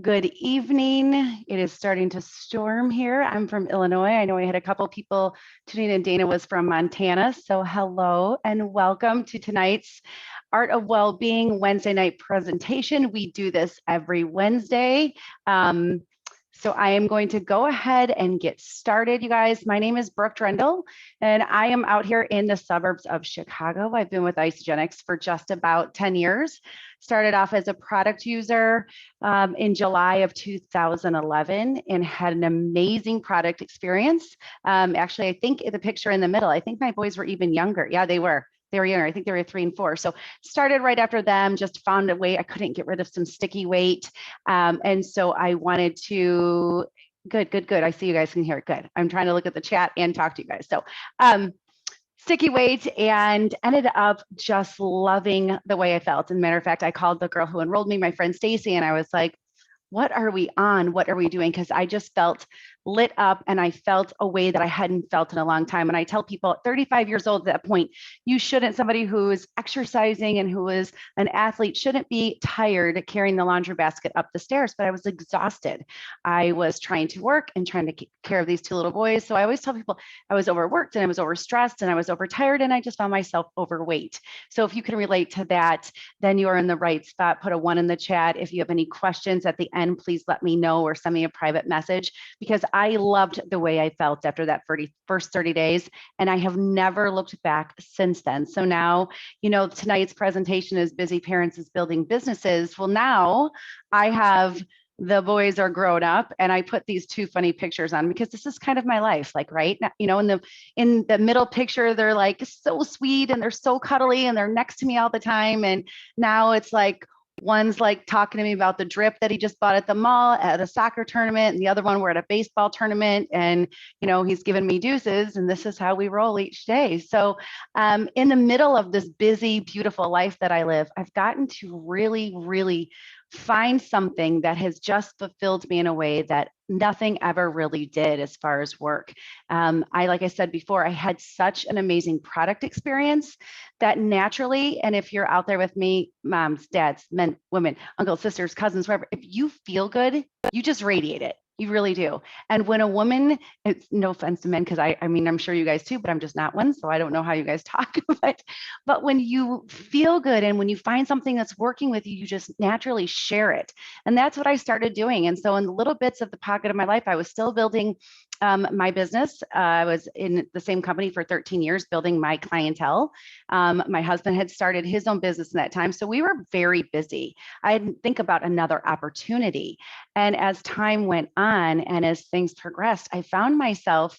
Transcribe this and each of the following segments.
Good evening. It is starting to storm here. I'm from Illinois. I know I had a couple people tuning in. Dana was from Montana. So hello and welcome to tonight's Art of Wellbeing Wednesday night presentation. We do this every Wednesday. So I am going to go ahead and get started, you guys. My name is Brooke Drendel, and I am out here in the suburbs of Chicago. I've been with Isagenix for just about 10 years. Started off as a product user in July of 2011 and had an amazing product experience. Actually, I think the picture in the middle, I think my boys were even younger. Yeah, they were. They were younger. I think they were 3 and 4. So started right after them, just found a way. I couldn't get rid of some sticky weight. And so I wanted to, good. I see you guys can hear it. Good. I'm trying to look at the chat and talk to you guys. So sticky weight, and ended up just loving the way I felt. And matter of fact, I called the girl who enrolled me, my friend Stacy, and I was like, what are we on? What are we doing? Because I just felt lit up and I felt a way that I hadn't felt in a long time. And I tell people at 35 years old at that point, you shouldn't, somebody who is exercising and who is an athlete shouldn't be tired carrying the laundry basket up the stairs, but I was exhausted. I was trying to work and trying to take care of these 2 little boys. So I always tell people I was overworked and I was overstressed and I was overtired and I just found myself overweight. So if you can relate to that, then you are in the right spot. Put a 1 in the chat. If you have any questions at the end, please let me know or send me a private message, because I loved the way I felt after that first 30 days. And I have never looked back since then. So now, tonight's presentation is Busy Parents is Building Businesses. Well, now I have the boys are grown up and I put these 2 funny pictures on because this is kind of my life, like, right now, in the middle picture, they're like so sweet and they're so cuddly and they're next to me all the time. And now it's like, one's like talking to me about the drip that he just bought at the mall at a soccer tournament, and the other one we're at a baseball tournament, and he's giving me deuces, and this is how we roll each day. So in the middle of this busy, beautiful life that I live, I've gotten to really, really find something that has just fulfilled me in a way that nothing ever really did as far as work. Like I said before, I had such an amazing product experience that naturally, and if you're out there with me, moms, dads, men, women, uncles, sisters, cousins, whoever, if you feel good, you just radiate it. You really do. And when a woman, it's no offense to men, because I mean, I'm sure you guys too, but I'm just not one. So I don't know how you guys talk. But when you feel good and when you find something that's working with you, you just naturally share it. And that's what I started doing. And so in the little bits of the pocket of my life, I was still building my business. I was in the same company for 13 years, building my clientele. My husband had started his own business in that time. So we were very busy. I didn't think about another opportunity. And as time went on and as things progressed, I found myself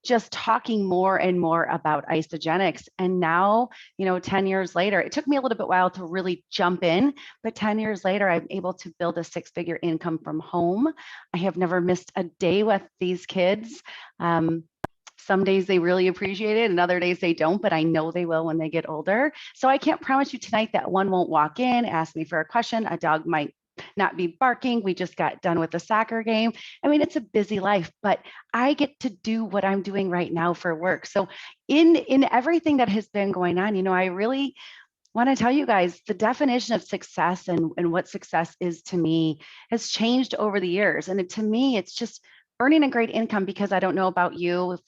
just talking more and more about Isagenix. And now, 10 years later, it took me a little bit while to really jump in, but 10 years later, I'm able to build a 6-figure income from home. I have never missed a day with these kids. Some days they really appreciate it and other days they don't, but I know they will when they get older. So I can't promise you tonight that one won't walk in, ask me for a question. A dog might not be barking. We just got done with the soccer game. I mean, it's a busy life, but I get to do what I'm doing right now for work. So in everything that has been going on, I really want to tell you guys the definition of success and what success is to me has changed over the years. And to me, it's just earning a great income, because I don't know about you,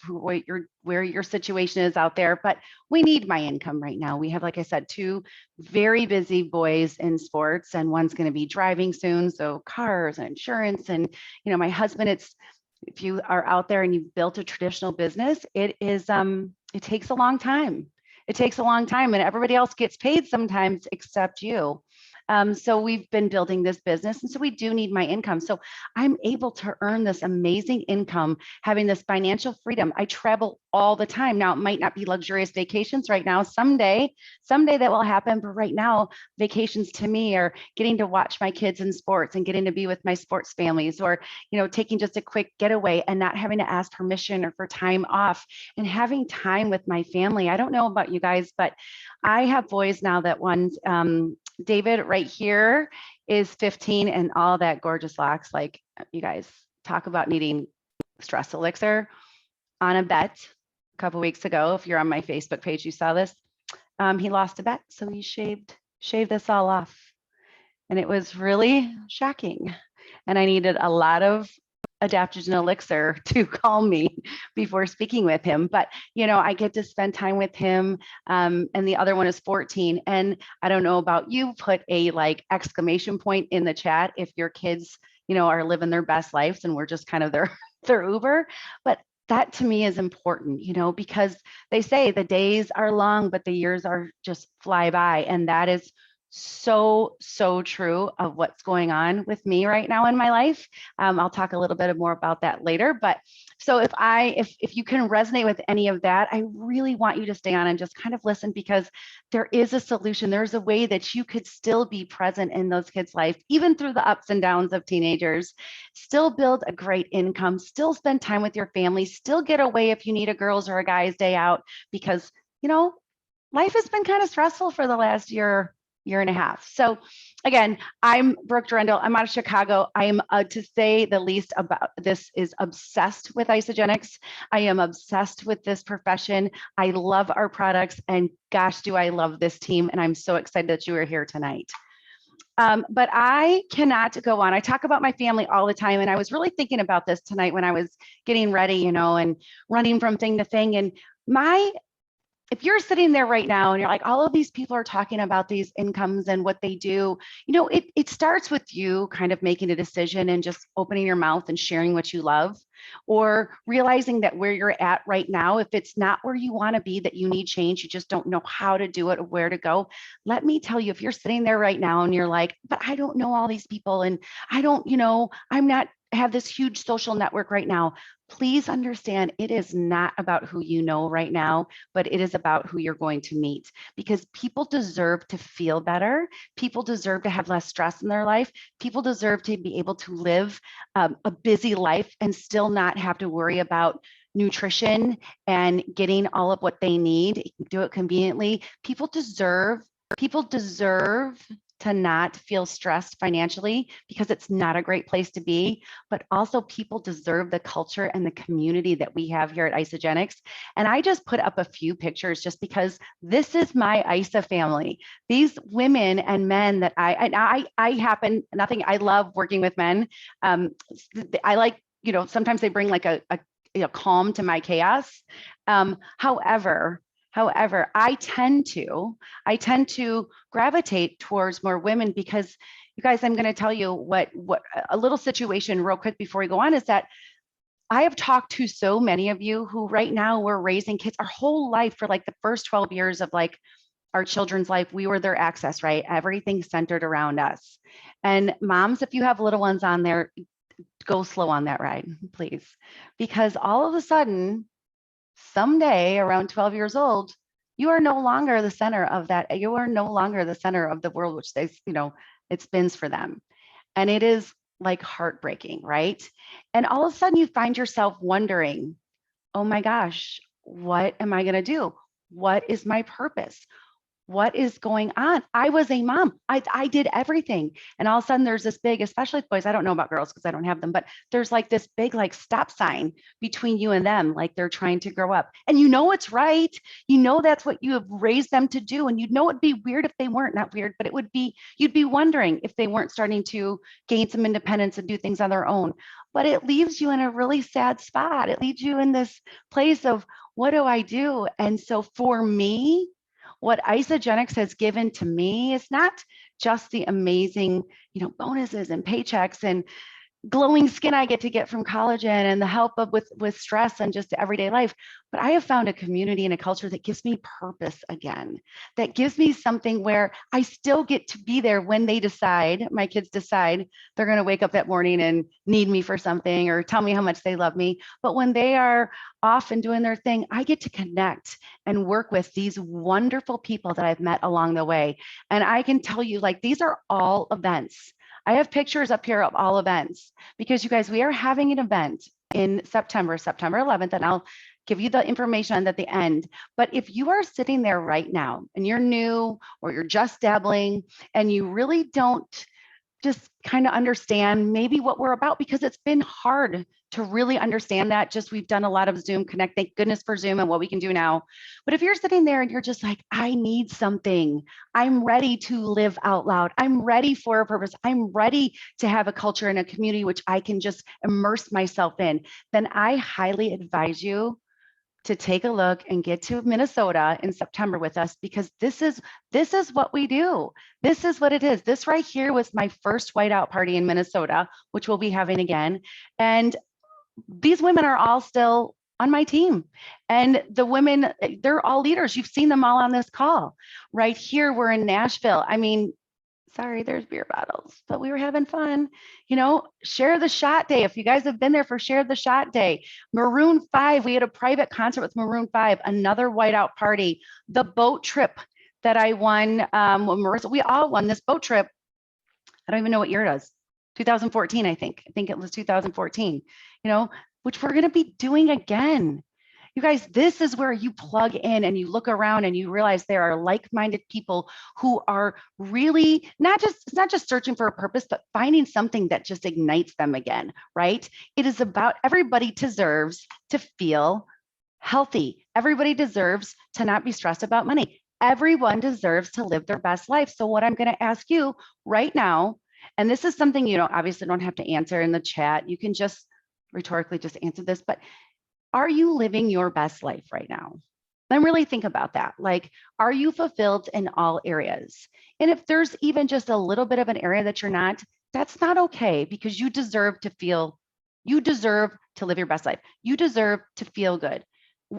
where your situation is out there, but we need my income right now. We have, like I said, 2 very busy boys in sports, and one's going to be driving soon. So cars and insurance, and my husband, if you are out there and you've built a traditional business, it takes a long time. It takes a long time, and everybody else gets paid sometimes except you. So we've been building this business, and so we do need my income. So I'm able to earn this amazing income, having this financial freedom. I travel all the time. Now, it might not be luxurious vacations right now. Someday that will happen. But right now, vacations to me are getting to watch my kids in sports and getting to be with my sports families, or, taking just a quick getaway and not having to ask permission or for time off, and having time with my family. I don't know about you guys, but I have boys now that one's, David right here is 15 and all that gorgeous locks. Like, you guys talk about needing stress elixir. On a bet a couple weeks ago, if you're on my Facebook page, you saw this. He lost a bet, so he shaved this all off. And it was really shocking. and I needed a lot of adaptogen elixir to calm me before speaking with him. But, I get to spend time with him. And the other one is 14. And I don't know about you, put a like exclamation point in the chat if your kids, are living their best lives and we're just kind of their Uber. But that to me is important, because they say the days are long, but the years are just fly by. And that is so, so true of what's going on with me right now in my life. I'll talk a little bit more about that later. But so if you can resonate with any of that, I really want you to stay on and just kind of listen, because there is a solution. There's a way that you could still be present in those kids' life, even through the ups and downs of teenagers, still build a great income, still spend time with your family, still get away if you need a girls' or a guy's day out, because, life has been kind of stressful for the last year and a half. So again, I'm Brooke Drendel. I'm out of Chicago. I am, to say the least about this, is obsessed with Isagenix. I am obsessed with this profession. I love our products, and gosh, do I love this team. And I'm so excited that you are here tonight. But I cannot go on. I talk about my family all the time. And I was really thinking about this tonight when I was getting ready, and running from thing to thing. And if you're sitting there right now and you're like, all of these people are talking about these incomes and what they do, it starts with you kind of making a decision and just opening your mouth and sharing what you love, or realizing that where you're at right now, if it's not where you want to be, that you need change, you just don't know how to do it or where to go. Let me tell you, if you're sitting there right now and you're like, but I don't know all these people, and I don't, I'm not have this huge social network right now, please understand it is not about who you know right now, but it is about who you're going to meet, because people deserve to feel better. People deserve to have less stress in their life. People deserve to be able to live a busy life and still not have to worry about nutrition and getting all of what they need, do it conveniently. People deserve to not feel stressed financially, because it's not a great place to be, but also people deserve the culture and the community that we have here at Isagenix. And I just put up a few pictures just because this is my ISA family. These women and men that I love working with men. I like, sometimes they bring like a calm to my chaos. However, I tend to gravitate towards more women, because you guys, I'm going to tell you what a little situation real quick before we go on is that I have talked to so many of you who right now we're raising kids our whole life. For like the first 12 years of like our children's life, we were their access, right? Everything centered around us. And moms, if you have little ones on there, go slow on that ride, please, because all of a sudden, someday around 12 years old, you are no longer the center of that. You are no longer the center of the world, which they, it spins for them. And it is like heartbreaking, right? And all of a sudden you find yourself wondering, oh my gosh, what am I going to do? What is my purpose? What is going on? I was a mom. I did everything. And all of a sudden there's this big, especially with boys, I don't know about girls because I don't have them, but there's like this big like stop sign between you and them, like they're trying to grow up. And it's right. That's what you have raised them to do. And it'd be weird if they weren't, not weird, but you'd be wondering if they weren't starting to gain some independence and do things on their own. But it leaves you in a really sad spot. It leaves you in this place of, what do I do? And so for me, what Isagenix has given to me is not just the amazing, bonuses and paychecks and glowing skin I get to get from Collagen and the help with stress and just everyday life. But I have found a community and a culture that gives me purpose again, that gives me something where I still get to be there when my kids decide they're going to wake up that morning and need me for something or tell me how much they love me. But when they are off and doing their thing, I get to connect and work with these wonderful people that I've met along the way. And I can tell you, like, these are all events. I have pictures up here of all events, because you guys, we are having an event in September 11th, and I'll give you the information at the end. But if you are sitting there right now and you're new or you're just dabbling and you really don't just kind of understand maybe what we're about, because it's been hard to really understand that. Just we've done a lot of Zoom Connect, thank goodness for Zoom and what we can do now. But if you're sitting there and you're just like, I need something, I'm ready to live out loud, I'm ready for a purpose, I'm ready to have a culture and a community which I can just immerse myself in, then I highly advise you to take a look and get to Minnesota in September with us, because this is what we do. This is what it is. This right here was my first whiteout party in Minnesota, which we'll be having again. And these women are all still on my team. And the women, they're all leaders. You've seen them all on this call. Right here, we're in Nashville. I mean, sorry, there's beer bottles, but we were having fun. You know, Share the Shot Day. If you guys have been there for Share the Shot Day, Maroon 5, we had a private concert with Maroon 5, another whiteout party, the boat trip that I won. Marissa, we all won this boat trip. I don't even know what year it is. 2014, I think. I think it was 2014, you know, which we're going to be doing again. You guys, this is where you plug in and you look around and you realize there are like-minded people who are really it's not just searching for a purpose, but finding something that just ignites them again, right? It is about everybody deserves to feel healthy. Everybody deserves to not be stressed about money. Everyone deserves to live their best life. So what I'm going to ask you right now, and this is something you obviously don't have to answer in the chat. You can just rhetorically just answer this, but are you living your best life right now? And really think about that. Like, are you fulfilled in all areas? And if there's even just a little bit of an area that you're not, that's not okay, because you deserve to live your best life. You deserve to feel good.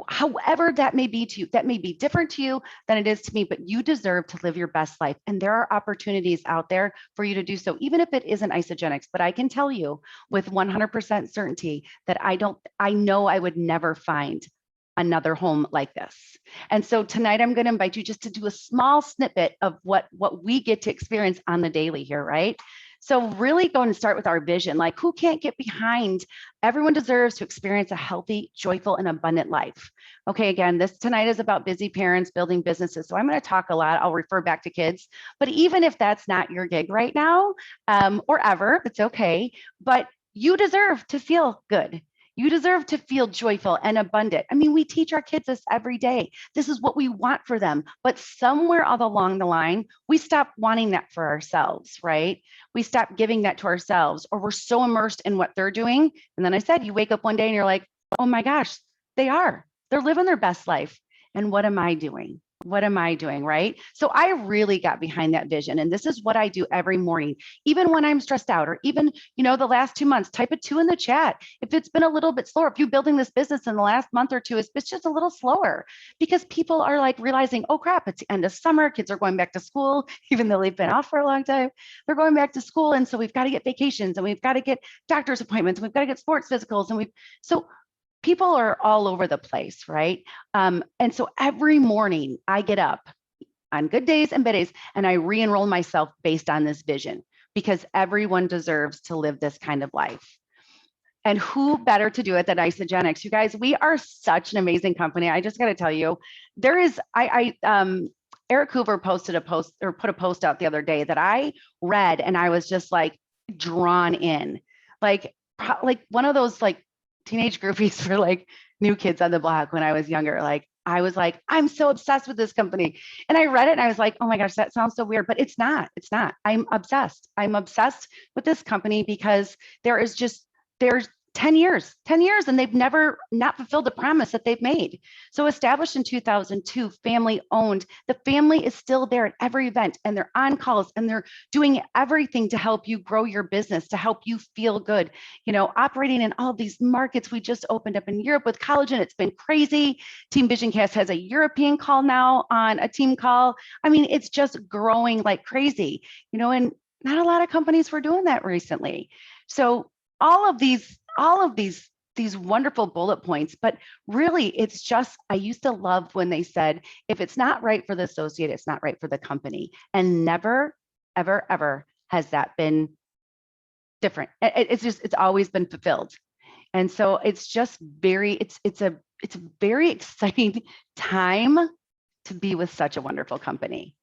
However that may be to you, that may be different to you than it is to me, but you deserve to live your best life. And there are opportunities out there for you to do so, even if it isn't Isagenix. But I can tell you with 100% certainty that I know I would never find another home like this. And so tonight I'm going to invite you just to do a small snippet of what we get to experience on the daily here, right? So really going to start with our vision. Like, who can't get behind? Everyone deserves to experience a healthy, joyful, and abundant life. Okay, again, this tonight is about busy parents building businesses. So I'm going to talk a lot. I'll refer back to kids. But even if that's not your gig right now, or ever, it's okay. But you deserve to feel good. You deserve to feel joyful and abundant. I mean, we teach our kids this every day. This is what we want for them. But somewhere all along the line, we stop wanting that for ourselves, right? We stop giving that to ourselves, or we're so immersed in what they're doing. And then I said, you wake up one day and you're like, oh my gosh, they're living their best life. And what am I doing? What am I doing, right? So I really got behind that vision. And this is what I do every morning, even when I'm stressed out, or even, the last 2 months, type a 2 in the chat. If it's been a little bit slower, if you're building this business in the last month or two, it's just a little slower, because people are like realizing, oh crap, it's the end of summer. Kids are going back to school, even though they've been off for a long time. They're going back to school. And so we've got to get vacations, and we've got to get doctor's appointments, and we've got to get sports physicals. And so people are all over the place, right? And so every morning I get up on good days and bad days, and I re-enroll myself based on this vision, because everyone deserves to live this kind of life. And who better to do it than Isagenix? You guys, we are such an amazing company. I just got to tell you, there is, Eric Hoover posted a post, or put a post out the other day that I read, and I was just like drawn in, like one of those like teenage groupies for like New Kids on the Block when I was younger. Like, I was like, I'm so obsessed with this company. And I read it and I was like, oh my gosh, that sounds so weird, but it's not. I'm obsessed. I'm obsessed with this company because there's 10 years, and they've never not fulfilled the promise that they've made. So established in 2002, family owned, the family is still there at every event, and they're on calls, and they're doing everything to help you grow your business, to help you feel good, operating in all these markets. We just opened up in Europe with Collagen. It's been crazy. Team VisionCast has a European call now on a team call. I mean, it's just growing like crazy, and not a lot of companies were doing that recently. So all of these wonderful bullet points, but really it's just, I used to love when they said, if it's not right for the associate, it's not right for the company. And never, ever, ever has that been different. It's always been fulfilled. And so it's just it's a very exciting time to be with such a wonderful company.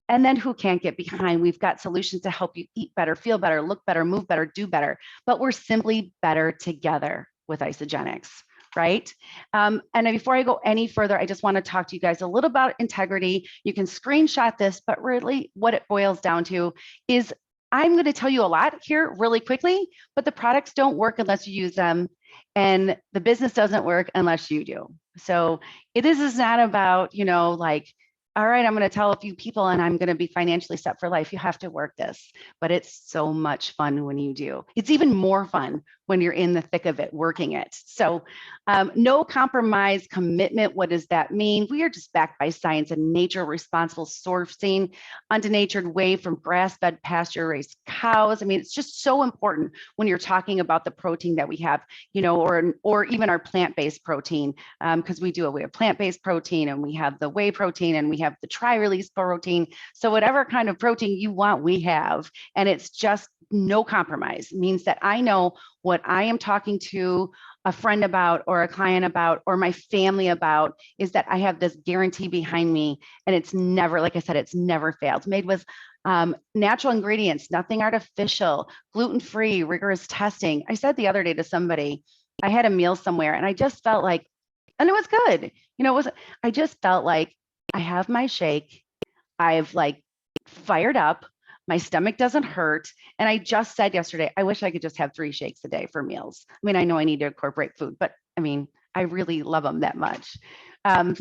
And then who can't get behind? We've got solutions to help you eat better, feel better, look better, move better, do better. But we're simply better together with Isagenix, right? And before I go any further, I just want to talk to you guys a little about integrity. You can screenshot this, but really what it boils down to is I'm going to tell you a lot here really quickly, but the products don't work unless you use them. And the business doesn't work unless you do. So this is not about, like, all right, I'm going to tell a few people and I'm going to be financially set for life. You have to work this, but it's so much fun when you do. It's even more fun when you're in the thick of it, working it. So no compromise commitment. What does that mean? We are just backed by science and nature, responsible sourcing, undenatured whey from grass-fed pasture-raised cows. I mean, it's just so important when you're talking about the protein that we have, or even our plant-based protein, because we have plant-based protein and we have the whey protein and we have the tri-release protein. So whatever kind of protein you want, we have, and it's just no compromise. It means that I know what I am talking to a friend about or a client about or my family about is that I have this guarantee behind me, and it's never, like I said, it's never failed. Made with natural ingredients, nothing artificial, gluten-free, rigorous testing. I said the other day to somebody, I had a meal somewhere and I just felt like, and it was good. I just felt like I have my shake. I've like fired up. My stomach doesn't hurt. And I just said yesterday, I wish I could just have 3 shakes a day for meals. I mean, I know I need to incorporate food, but I mean, I really love them that much.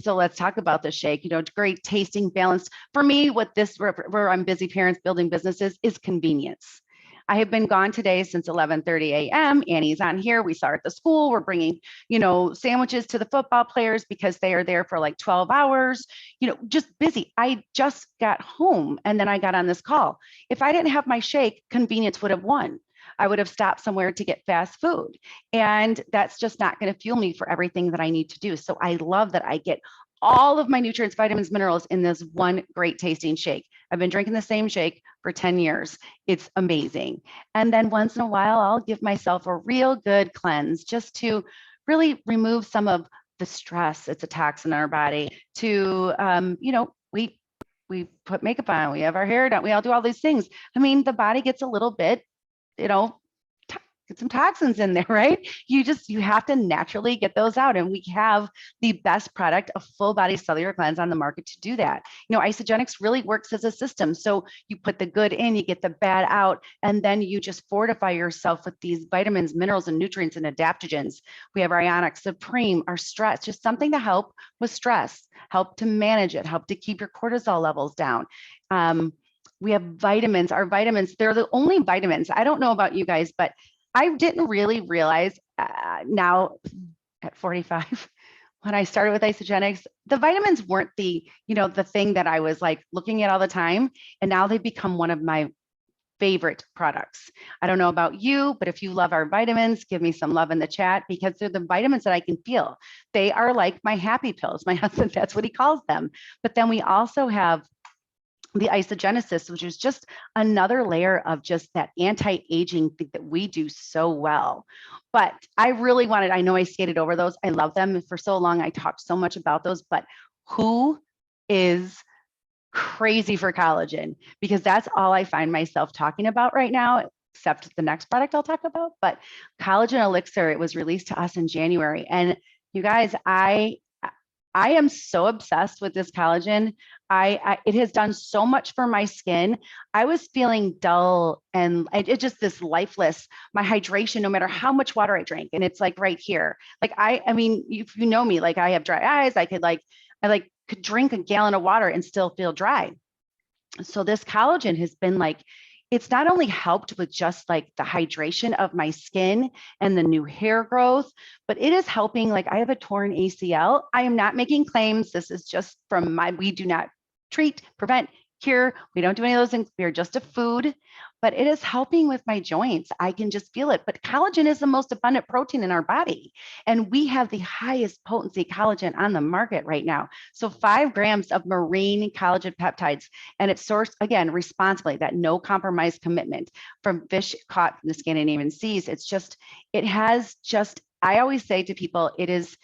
So let's talk about the shake. Great tasting, balanced. For me, where I'm busy parents building businesses is convenience. I have been gone today since 11:30 a.m. Annie's on here. We saw her at the school. We're bringing, sandwiches to the football players because they are there for like 12 hours, just busy. I just got home and then I got on this call. If I didn't have my shake, convenience would have won. I would have stopped somewhere to get fast food. And that's just not going to fuel me for everything that I need to do. So I love that I get all of my nutrients, vitamins, minerals in this one great tasting shake. I've been drinking the same shake for 10 years. It's amazing. And then once in a while, I'll give myself a real good cleanse just to really remove some of the stress. It's a toxin in our body to, we put makeup on, we have our hair done, we all do all these things. I mean, the body gets a little bit, get some toxins in there, right? You have to naturally get those out. And we have the best product, a full body cellular cleanse on the market to do that. Isagenix really works as a system. So you put the good in, you get the bad out, and then you just fortify yourself with these vitamins, minerals, and nutrients and adaptogens. We have our Ionic Supreme, our stress, just something to help with stress, help to manage it, help to keep your cortisol levels down. We have vitamins. Our vitamins, they're the only vitamins. I don't know about you guys, but I didn't really realize now at 45, when I started with Isagenix, the vitamins weren't the thing that I was like looking at all the time. And now they've become one of my favorite products. I don't know about you, but if you love our vitamins, give me some love in the chat because they're the vitamins that I can feel. They are like my happy pills. My husband, that's what he calls them. But then we also have the Isagenesis, which is just another layer of just that anti-aging thing that we do so well. But I really wanted, I know I skated over those. I love them. For so long, I talked so much about those, but who is crazy for collagen? Because that's all I find myself talking about right now, except the next product I'll talk about. But Collagen Elixir, it was released to us in January. And you guys, I am so obsessed with this collagen. It has done so much for my skin. I was feeling dull and it just this lifeless, my hydration, no matter how much water I drank. And it's like right here. Like I mean, if you know me, like I have dry eyes. I could drink a gallon of water and still feel dry. So this collagen has been like, it's not only helped with just like the hydration of my skin and the new hair growth, but it is helping, like I have a torn ACL. I am not making claims. This is just from we do not treat, prevent, cure. We don't do any of those things. We are just a food, but it is helping with my joints. I can just feel it. But collagen is the most abundant protein in our body. And we have the highest potency collagen on the market right now. So 5 grams of marine collagen peptides, and it's sourced, again, responsibly, that no compromise commitment from fish caught in the Scandinavian seas. I always say to people, it is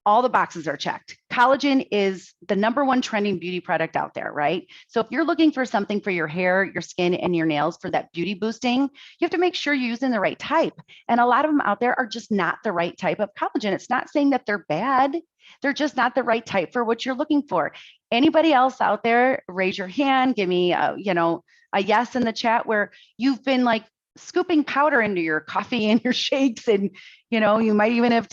all the boxes are checked. Collagen is the #1 trending beauty product out there, right? So if you're looking for something for your hair, your skin, and your nails for that beauty boosting, you have to make sure you're using the right type. And a lot of them out there are just not the right type of collagen. It's not saying that they're bad. They're just not the right type for what you're looking for. Anybody else out there, raise your hand, give me a yes in the chat where you've been like scooping powder into your coffee and your shakes, and you might even have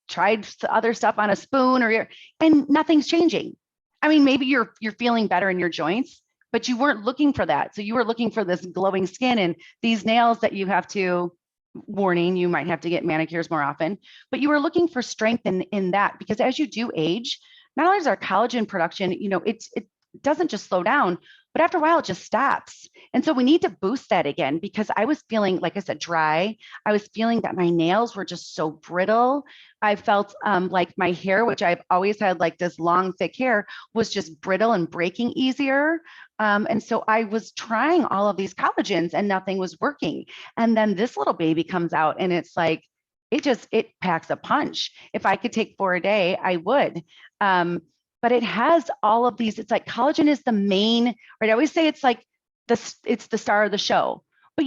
tried other stuff on a spoon and nothing's changing. I mean, maybe you're feeling better in your joints, but you weren't looking for that. So you were looking for this glowing skin and these nails that you have to, warning, you might have to get manicures more often, but you were looking for strength in that, because as you do age, not only is our collagen production, it doesn't just slow down, but after a while it just stops. And so we need to boost that again, because I was feeling, like I said, dry. I was feeling that my nails were just so brittle. I felt like my hair, which I've always had like this long, thick hair, was just brittle and breaking easier. And so I was trying all of these collagens and nothing was working. And then this little baby comes out and it's like, it packs a punch. If I could take 4 a day, I would. But it has all of these. It's like collagen is the main, right? I always say it's like it's the star of the show. But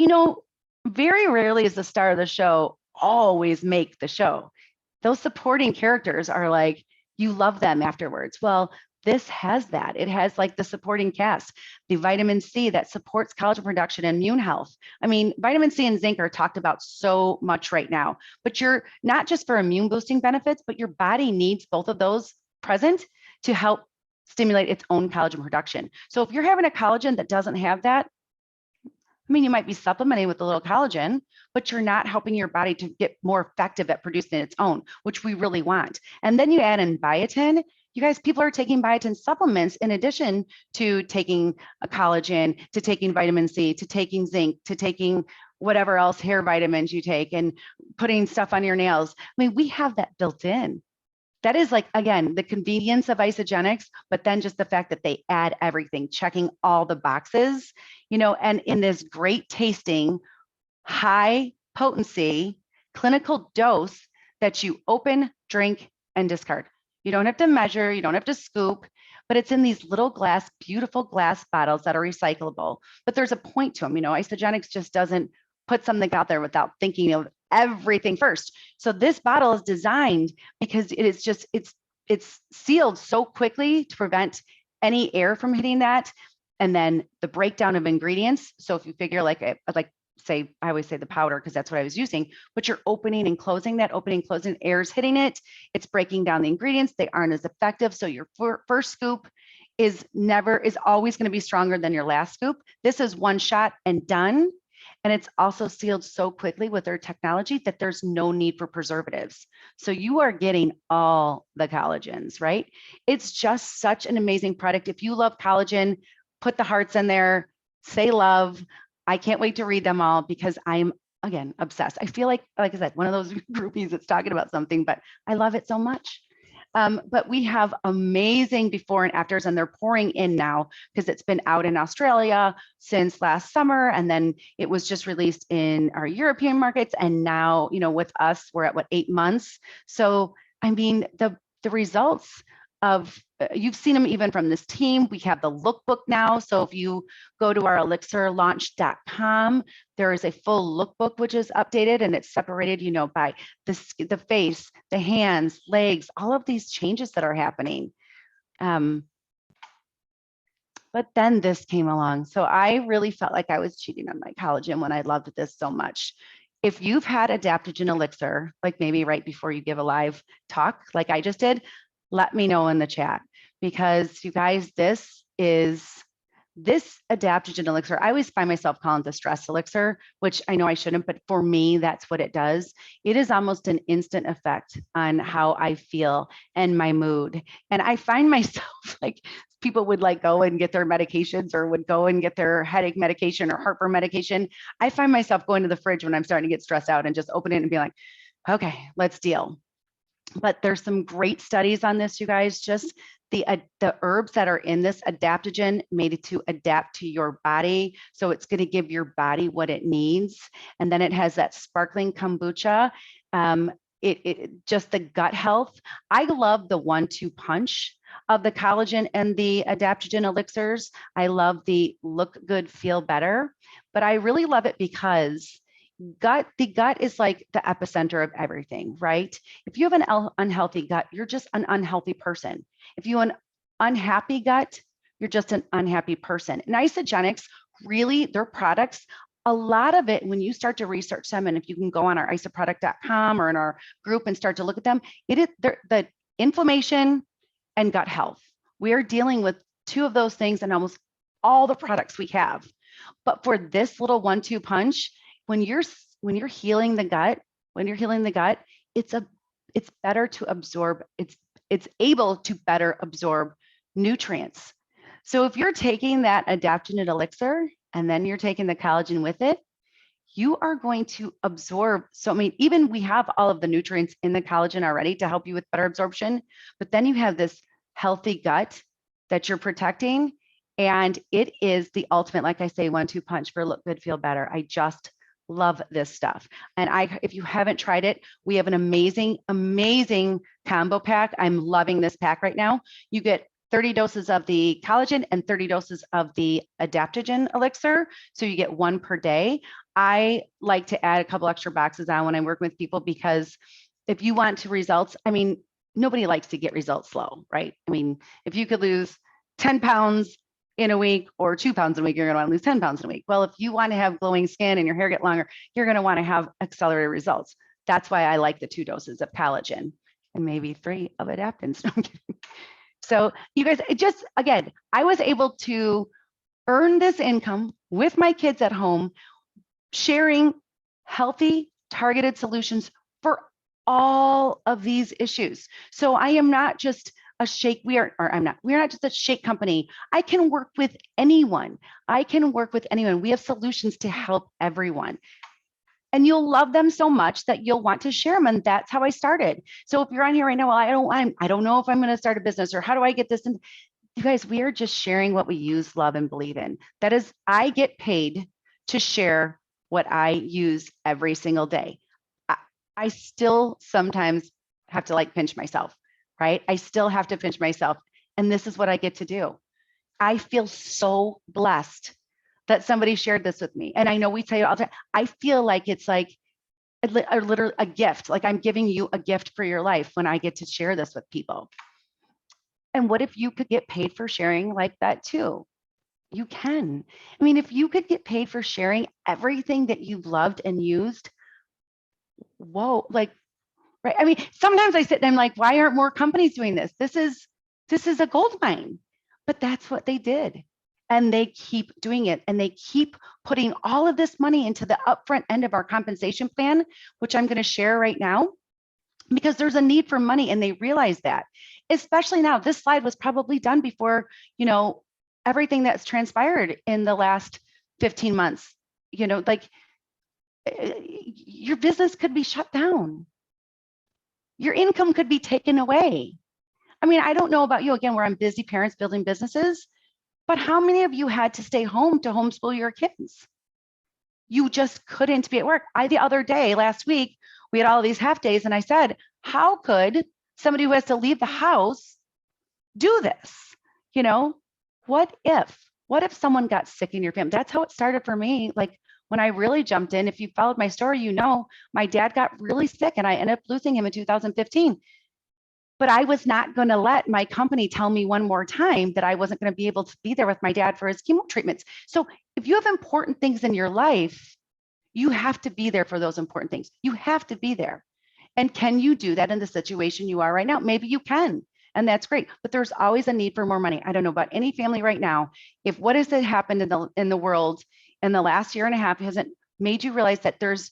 very rarely is the star of the show always make the show. Those supporting characters are like, you love them afterwards. Well, this has that. It has like the supporting cast, the vitamin C that supports collagen production and immune health. I mean, vitamin C and zinc are talked about so much right now, but you're not just for immune boosting benefits, but your body needs both of those present to help stimulate its own collagen production. So if you're having a collagen that doesn't have that, I mean, you might be supplementing with a little collagen, but you're not helping your body to get more effective at producing its own, which we really want. And then you add in biotin. You guys, people are taking biotin supplements in addition to taking a collagen, to taking vitamin C, to taking zinc, to taking whatever else hair vitamins you take, and putting stuff on your nails. I mean, we have that built in. That is like, again, the convenience of Isagenix, but then just the fact that they add everything, checking all the boxes, and in this great tasting, high potency clinical dose that you open, drink, and discard. You don't have to measure, you don't have to scoop, but it's in these little beautiful glass bottles that are recyclable. But there's a point to them. Isagenix just doesn't put something out there without thinking of everything first. So this bottle is designed because it is just, it's sealed so quickly to prevent any air from hitting that. And then the breakdown of ingredients. So if you figure I always say the powder because that's what I was using, but you're opening and closing that, opening, closing, air's hitting it. It's breaking down the ingredients. They aren't as effective. So your first scoop is always going to be stronger than your last scoop. This is one shot and done. And it's also sealed so quickly with their technology that there's no need for preservatives. So you are getting all the collagens, right? It's just such an amazing product. If you love collagen, put the hearts in there, say love. I can't wait to read them all because I'm, again, obsessed. I feel like I said, one of those groupies that's talking about something, but I love it so much. But we have amazing before and afters, and they're pouring in now because it's been out in Australia since last summer, and then it was just released in our European markets, and now with us we're at 8 months. So I mean the results of you've seen them even from this team. We have the lookbook now. So if you go to our elixirlaunch.com, there is a full lookbook which is updated, and it's separated, by the face, the hands, legs, all of these changes that are happening. But then this came along. So I really felt like I was cheating on my collagen when I loved this so much. If you've had adaptogen elixir, like maybe right before you give a live talk, like I just did, let me know in the chat, because you guys, this adaptogen elixir, I always find myself calling the stress elixir, which I know I shouldn't, but for me, that's what it does. It is almost an instant effect on how I feel and my mood. And I find myself like people would go and get their medications, or would go and get their headache medication or heartburn medication. I find myself going to the fridge when I'm starting to get stressed out and just open it and be like, okay, let's deal. But there's some great studies on this, you guys. Just the herbs that are in this adaptogen made it to adapt to your body. So it's going to give your body what it needs. And then it has that sparkling kombucha. just the gut health. I love the 1-2 punch of the collagen and the adaptogen elixirs. I love the look good, feel better, but I really love it because the gut is like the epicenter of everything, right? If you have an unhealthy gut, you're just an unhealthy person. If you have an unhappy gut, you're just an unhappy person. And Isogenics, really, their products, a lot of it, when you start to research them, and if you can go on our isoproduct.com or in our group and start to look at them, it is the inflammation and gut health. We are dealing with two of those things in almost all the products we have. But for this little 1-2 punch, when you're healing the gut, it's better to absorb. It's able to better absorb nutrients. So if you're taking that adaptogen elixir and then you're taking the collagen with it, you are going to absorb. So, I mean, even we have all of the nutrients in the collagen already to help you with better absorption, but then you have this healthy gut that you're protecting. And it is the ultimate, like I say, 1-2 punch for look good, feel better. I just love this stuff. And if you haven't tried it, we have an amazing, amazing combo pack. I'm loving this pack right now. You get 30 doses of the collagen and 30 doses of the adaptogen elixir. So you get one per day. I like to add a couple extra boxes on when I work with people, because if you want to results, I mean, nobody likes to get results slow, right? I mean, if you could lose 10 pounds in a week or 2 pounds in a week, you're going to want to lose 10 pounds in a week. Well, if you want to have glowing skin and your hair get longer, you're going to want to have accelerated results. That's why I like the 2 doses of collagen and maybe 3 of adaptogens. So you guys, again, I was able to earn this income with my kids at home, sharing healthy, targeted solutions for all of these issues. So I am not just a shake, we're not just a shake company. I can work with anyone. We have solutions to help everyone. And you'll love them so much that you'll want to share them. And that's how I started. So if you're on here right now, well, I don't know if I'm going to start a business, or how do I get this? And you guys, we are just sharing what we use, love, and believe in. That is, I get paid to share what I use every single day. I still sometimes have to pinch myself, right? I still have to pinch myself. And this is what I get to do. I feel so blessed that somebody shared this with me. And I know we say it all the time. I feel like it's like literally a gift. Like I'm giving you a gift for your life when I get to share this with people. And what if you could get paid for sharing like that too? You can. I mean, if you could get paid for sharing everything that you've loved and used, whoa, right? I mean, sometimes I sit and I'm like, why aren't more companies doing this? This is a gold mine. But that's what they did. And they keep doing it. And they keep putting all of this money into the upfront end of our compensation plan, which I'm going to share right now, because there's a need for money. And they realize that, especially now. This slide was probably done before, everything that's transpired in the last 15 months. Your business could be shut down. Your income could be taken away. I mean, I don't know about you, again, where I'm busy parents building businesses, but how many of you had to stay home to homeschool your kids? You just couldn't be at work. The other day, last week, we had all these half days, and I said, how could somebody who has to leave the house do this? What if someone got sick in your family? That's how it started for me. Like when I really jumped in, if you followed my story, my dad got really sick and I ended up losing him in 2015. But I was not going to let my company tell me one more time that I wasn't going to be able to be there with my dad for his chemo treatments. So if you have important things in your life, you have to be there for those important things. You have to be there. And can you do that in the situation you are right now? Maybe you can. And that's great. But there's always a need for more money. I don't know about any family right now. If what has happened in the world in the last year and a half hasn't made you realize that there's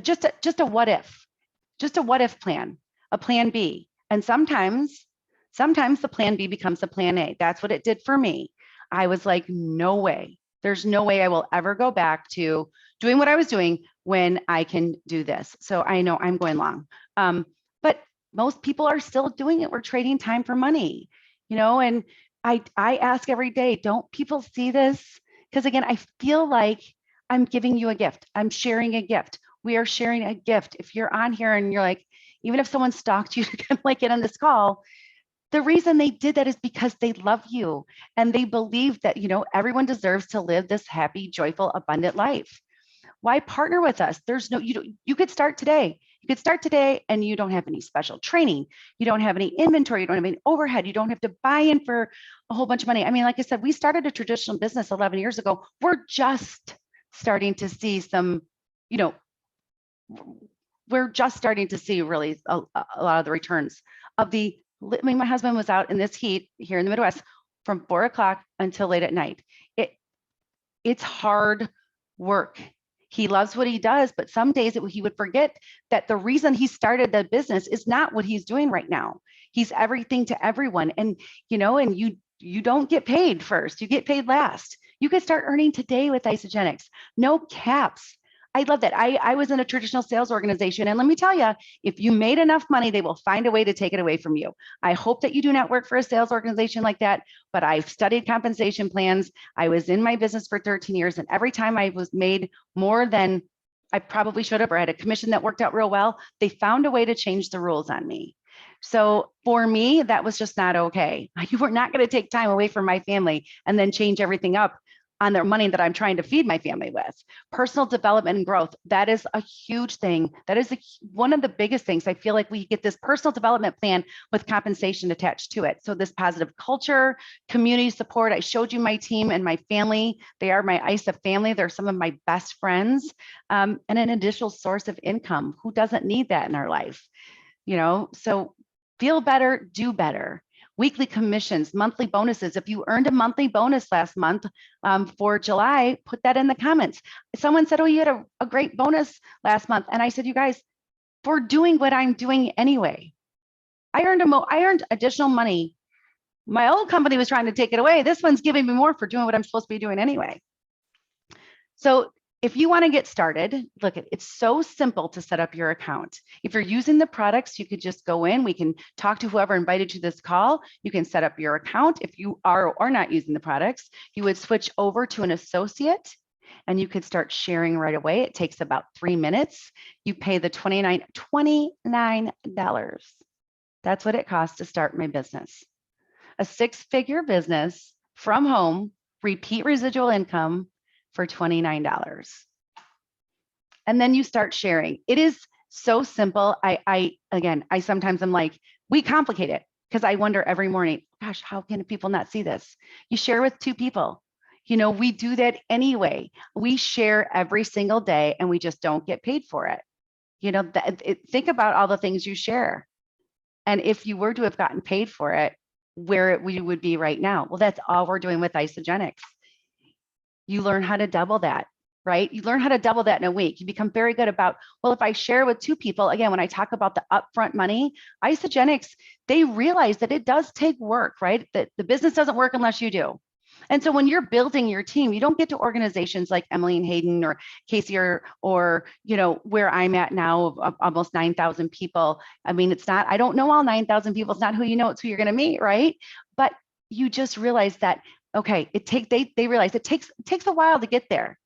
just a what if plan, a plan B. And sometimes the plan B becomes the plan A. That's what it did for me. I was like, no way. There's no way I will ever go back to doing what I was doing when I can do this. So I know I'm going long. But most people are still doing it. We're trading time for money, and I ask every day, don't people see this? Because again, I feel like I'm giving you a gift. I'm sharing a gift. We are sharing a gift. If you're on here and you're like, even if someone stalked you to come like get on this call, the reason they did that is because they love you and they believe that, everyone deserves to live this happy, joyful, abundant life. Why partner with us? There's no, you could start today. You could start today and you don't have any special training. You don't have any inventory. You don't have any overhead. You don't have to buy in for a whole bunch of money. I mean, like I said, we started a traditional business 11 years ago. We're just starting to see some, we're just starting to see really a lot of the returns of my husband was out in this heat here in the Midwest from 4 o'clock until late at night. It's hard work. He loves what he does, but some days he would forget that the reason he started the business is not what he's doing right now. He's everything to everyone. And, you don't get paid first, you get paid last. You could start earning today with Isagenix. No caps. I love that. I was in a traditional sales organization, and let me tell you, if you made enough money, they will find a way to take it away from you. I hope that you do not work for a sales organization like that, but I've studied compensation plans. I was in my business for 13 years, and every time I was made more than I probably should have, or had a commission that worked out real well, they found a way to change the rules on me. So for me, that was just not okay. You were not going to take time away from my family and then change everything up on their money that I'm trying to feed my family with. Personal development and growth, that is a huge thing. That is one of the biggest things. I feel like we get this personal development plan with compensation attached to it. So this positive culture, community support. I showed you my team and my family. They are my ISA family. They're some of my best friends, and an additional source of income. Who doesn't need that in our life? So feel better, do better. Weekly commissions, monthly bonuses. If you earned a monthly bonus last month for July, put that in the comments. Someone said, oh, you had a great bonus last month. And I said, you guys, for doing what I'm doing anyway, I earned additional money. My old company was trying to take it away. This one's giving me more for doing what I'm supposed to be doing anyway. So if you want to get started, look, it's so simple to set up your account. If you're using the products, you could just go in. We can talk to whoever invited you to this call. You can set up your account. If you are or not using the products, you would switch over to an associate and you could start sharing right away. It takes about 3 minutes. You pay the $29. That's what it costs to start my business. A 6-figure business from home, repeat residual income, for $29. And then you start sharing. It is so simple. I sometimes I'm like, we complicate it because I wonder every morning, gosh, how can people not see this? You share with 2 people. We do that anyway. We share every single day and we just don't get paid for it. Think about all the things you share. And if you were to have gotten paid for it, where we would be right now. Well, that's all we're doing with Isagenix. You learn how to double that, right? You learn how to double that in a week. You become very good about, well, if I share with 2 people, again, when I talk about the upfront money, Isagenix, they realize that it does take work, right? That the business doesn't work unless you do. And so when you're building your team, you don't get to organizations like Emily and Hayden or Casey or where I'm at now of almost 9,000 people. I mean, I don't know all 9,000 people. It's not who you know, it's who you're going to meet, right? But you just realize that, okay, they realize it takes a while to get there.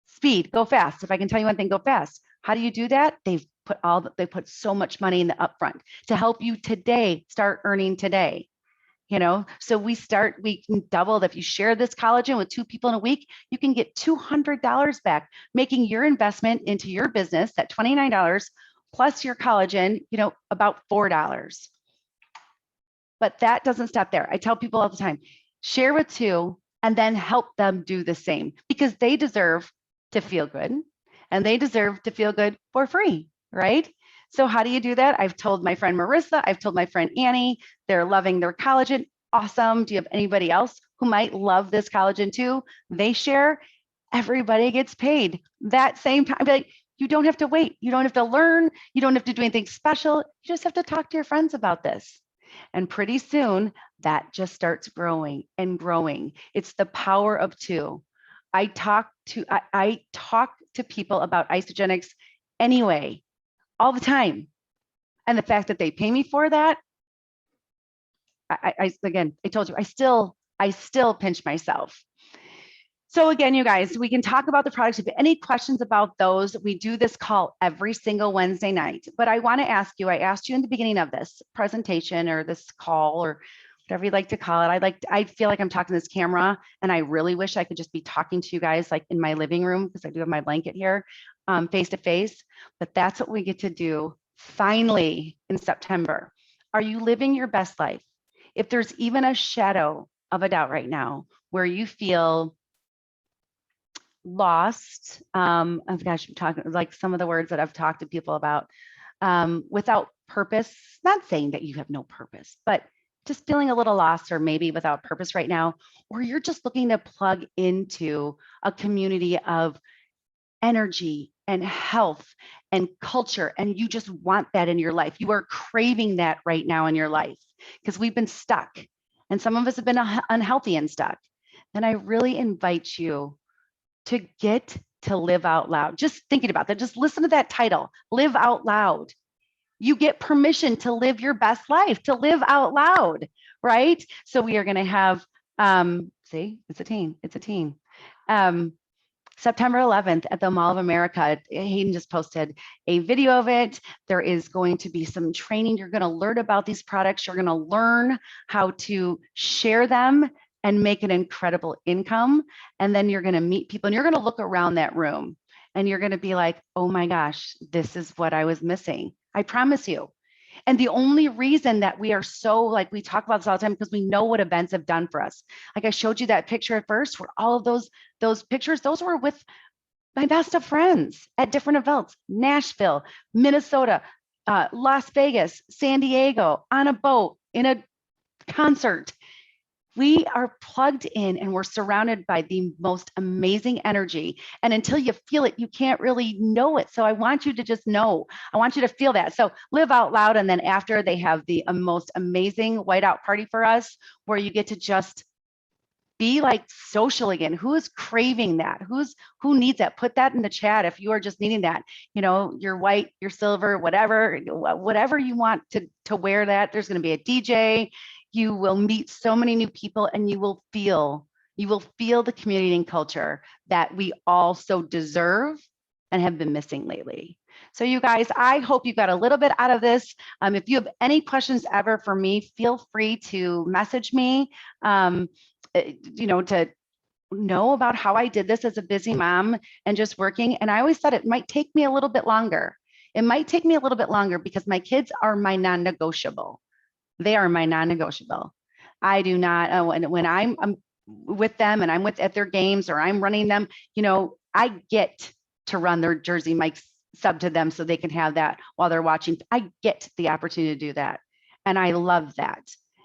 Speed, go fast. If I can tell you one thing, go fast. How do you do that? They put so much money in the upfront to help you today start earning today. So we can double. If you share this collagen with 2 people in a week, you can get $200 back, making your investment into your business at $29 plus your collagen, about $4. But that doesn't stop there. I tell people all the time, share with 2 and then help them do the same because they deserve to feel good and they deserve to feel good for free, right? So how do you do that? I've told my friend Marissa, I've told my friend Annie, they're loving their collagen. Awesome. Do you have anybody else who might love this collagen too? They share, everybody gets paid that same time. Like, you don't have to wait. You don't have to learn. You don't have to do anything special. You just have to talk to your friends about this. And pretty soon that just starts growing and growing. It's the power of 2. I talk to people about Isagenix anyway, all the time. And the fact that they pay me for that, I told you, I still pinch myself. So again, you guys, we can talk about the products. If you have any questions about those, we do this call every single Wednesday night. But I want to ask you, I asked you in the beginning of this presentation or this call or whatever you'd like to call it. I feel like I'm talking to this camera, and I really wish I could just be talking to you guys like in my living room, because I do have my blanket here, face to face. But that's what we get to do finally in September. Are you living your best life? If there's even a shadow of a doubt right now where you feel lost, oh gosh, I'm talking like some of the words that I've talked to people about, without purpose, not saying that you have no purpose, but just feeling a little lost or maybe without purpose right now, or you're just looking to plug into a community of energy and health and culture, and you just want that in your life. You are craving that right now in your life because we've been stuck, and some of us have been unhealthy and stuck. And I really invite you to get to live out loud. Just thinking about that, just listen to that title, Live Out Loud. You get permission to live your best life, to live out loud, right? So we are going to have, see, it's a team. September 11th at the Mall of America. Hayden just posted a video of it. There is going to be some training. You're going to learn about these products. You're going to learn how to share them and make an incredible income. And then you're going to meet people, and you're going to look around that room, and you're going to be like, oh my gosh, this is what I was missing. I promise you. And the only reason that we are so, like, we talk about this all the time, because we know what events have done for us. Like I showed you that picture at first, where all of those pictures, those were with my best of friends at different events: Nashville, Minnesota, Las Vegas, San Diego, on a boat, in a concert. We are plugged in, and we're surrounded by the most amazing energy. And until you feel it, you can't really know it. So I want you to just know. I want you to feel that. So live out loud. And then after, they have the most amazing whiteout party for us, where you get to just be like social again. Who is craving that? Who needs that? Put that in the chat if you are just needing that. You know, your white, your silver, whatever you want to wear that. There's going to be a DJ. You will meet so many new people, and you will feel the community and culture that we all so deserve and have been missing lately. So you guys, I hope you got a little bit out of this. If you have any questions ever for me, feel free to message me, to know about how I did this as a busy mom and just working. And I always thought it might take me a little bit longer. It might take me a little bit longer because my kids are my non-negotiable. They are my non-negotiable. I do not, when I'm with them and I'm at their games, or I'm running them, I get to run their Jersey Mike's sub to them so they can have that while they're watching. I get the opportunity to do that. And I love that.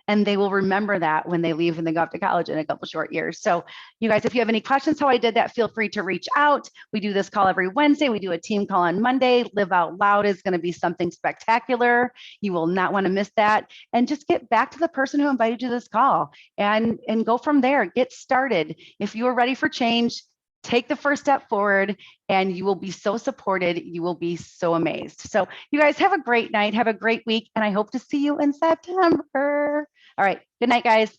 And they will remember that when they leave and they go off to college in a couple short years. So you guys, if you have any questions how I did that, feel free to reach out. We do this call every Wednesday. We do a team call on Monday. Live Out Loud is going to be something spectacular. You will not want to miss that. And just get back to the person who invited you to this call and go from there. Get started. If you are ready for change, take the first step forward, and you will be so supported. You will be so amazed. So you guys have a great night. Have a great week. And I hope to see you in September. All right. Good night, guys.